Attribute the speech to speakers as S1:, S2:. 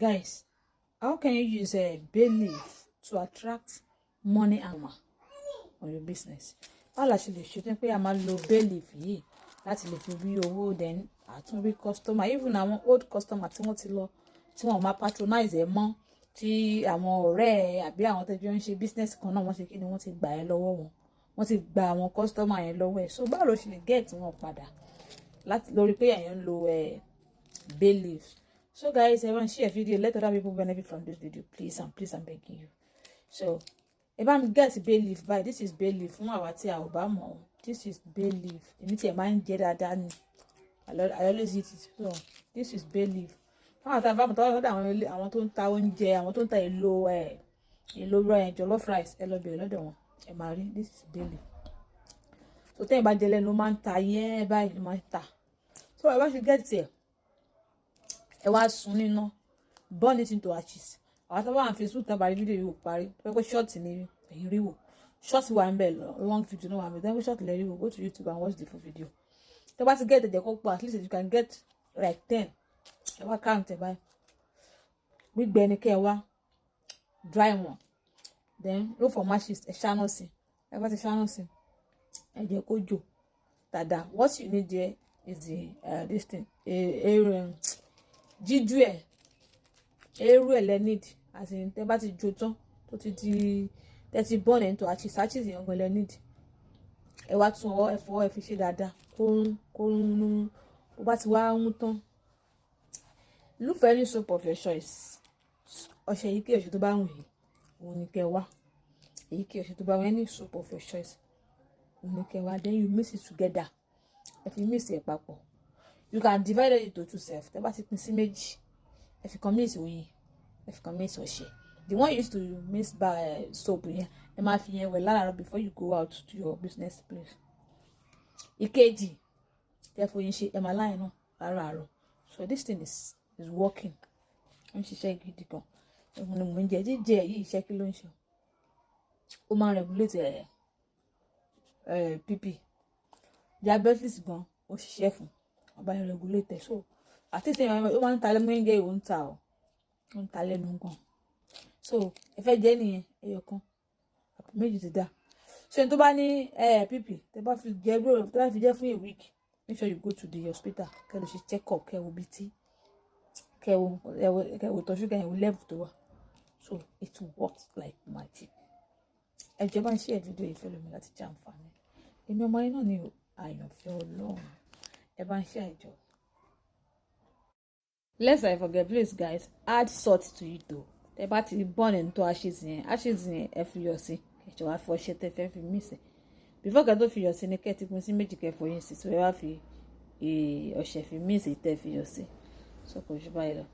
S1: Guys, how can you use a bay leaf to attract money and money on your business? Báwo la ṣe lè ṣe pé a máa lo bay leaf yìí láti lè fi rí owó, then àtúnrí customer, even àwọn old customer tí wọ́n ti lọ, tí wọ́n máa patronize ẹ̀ mọ́, tí àwọn ọ̀rẹ́ ẹ̀ àbí àwọn tẹ́jọ́ ń ṣe business kan náà wọ́n ṣe kí ni wọ́n ti gbà ẹ́ lọ́wọ́ wọn, wọ́n ti gba àwọn customer yẹn lọ́wọ́ ẹ̀. So báwo ló ṣe lè get wọn padà láti lórí pé èèyàn ń lo bay leaf? So guys, everyone share video, let other people benefit from this video, please, and please, I'm begging you. So if I'm get bay leaf, by this is bay leaf fún àwa tí a ò bá mọ̀. This is bay leaf. Èmi tí ẹ máa ń jẹ dáadáa ni. I always eat it. So this is bay leaf. Fún àwọn tí a bá mọ̀ tọ́wọ́ àwọn tó ń ta oúnjẹ, àwọn tó ń ta èlò jollof rice, ẹ lọ bẹ̀rẹ̀ lọ́dọ̀ wọn. Ẹ máa rí, this is bay leaf. So tẹ́yìn bá jẹ lẹ́nu, ó máa ń ta yẹn báyìí, ló máa ń ta. So I want to get there. Ẹ wá sun níná, burn it into ashes. Àwọn tó bá wà ní Facebook tán bá rí fídíò yìí ò parí, pé short ni ẹ̀yin rí wò. Short wà ń bẹ̀ long video náà wà ń bẹ̀, then short lẹ́rí wò, go to YouTube and watch the full video. Tó bá ti get ẹ̀jẹ̀ kó pọ̀, at least you can get like 10. Ẹ wá count ẹ̀ báyìí. Gbígbẹ ni kẹ́ ẹ wá, dry one. Then look for ashes, ẹ ṣáná sí. Ẹ bá ti ṣáná sí, ẹ jẹ́ kó jò dáadáa. What you need there is the this thing, jíjú ẹ̀, eérú ẹ̀ lẹ need, as in tẹ́ bá ti jó tán tó ti di tẹ́ ti burn into ashes yẹn gan lẹ need. Ẹ wá tún ọwọ́ ẹ fọwọ́ ẹ fi ṣe dáadáa kó rún bó bá ti wá rún tán. Look for any soap of your choice. Ọṣẹ yìí kí ọṣẹ tó bá wù yìí òun ni kẹ́ wá. Èyí kí ọṣẹ tó bá wù, any soap of your choice òun ni kẹ́ wá. Then you mix it together. Ẹ fi mix ẹ̀ papọ̀. You can divide it into two self. Tẹ́ bá ti pín sí méjì, ẹ fi kan mix oyin, ẹ fi kan mix ọṣẹ. The one you used to mix by soap yẹn, ẹ máa fi yẹn wẹ̀ láàárọ̀ before you go out to your business place. Ìkejì, tẹ́ foyin ṣe, ẹ máa láyìn náà láàárọ̀. So this thing is working. Ó ń ṣiṣẹ́ gidi gan. Ẹ̀hún ni mò ń jẹ. Jíjẹ yìí iṣẹ́ kí ló ń ṣe? Ó máa regulate PP. Diabetes gan, ó ṣiṣẹ́ fún. Ọba yẹn regulate. So àti ìsìn ó máa ń ta lẹ́nu oúnjẹ ìwò ń ta ọ́. Ó ń ta lẹ́nu gan. So ẹ fẹ́ jẹ nìyẹn, ẹyọ kan. Àpò méjì ti dá. So ẹni tó bá ní PP, tẹ́ bá fi jẹ fún a week, make sure you go to the hospital. Kẹ́ lọ ṣe check up, kẹ́ wo bí tí. Kẹ́ wo tọ́ ṣúgà yẹn, wo level tó wà. So it works like magic. Ẹ jẹ́ bá ń share video yìí fẹ́ lómi láti jẹ àǹfààní. Èmi ọmọ yín náà ni àyànfẹ́ Ọlọ́run. Ẹ bá ń share ìjọ. Lest I forget, please guys, add salt to it though. Tẹ́ bá ti burn into ashes yẹn ẹ fi yọ̀ sí. Kẹ̀jọ wá fi ọṣẹ tẹ́ fẹ́ fi mix ẹ̀. Before kẹ́ tó fi yọ̀ sí ni kẹ́ ti pín sí méjì kẹ́ fọyín sí. So ẹ wá fi ọṣẹ fi mix tẹ́ fi yọ̀ sí. So kò jù báyìí lọ.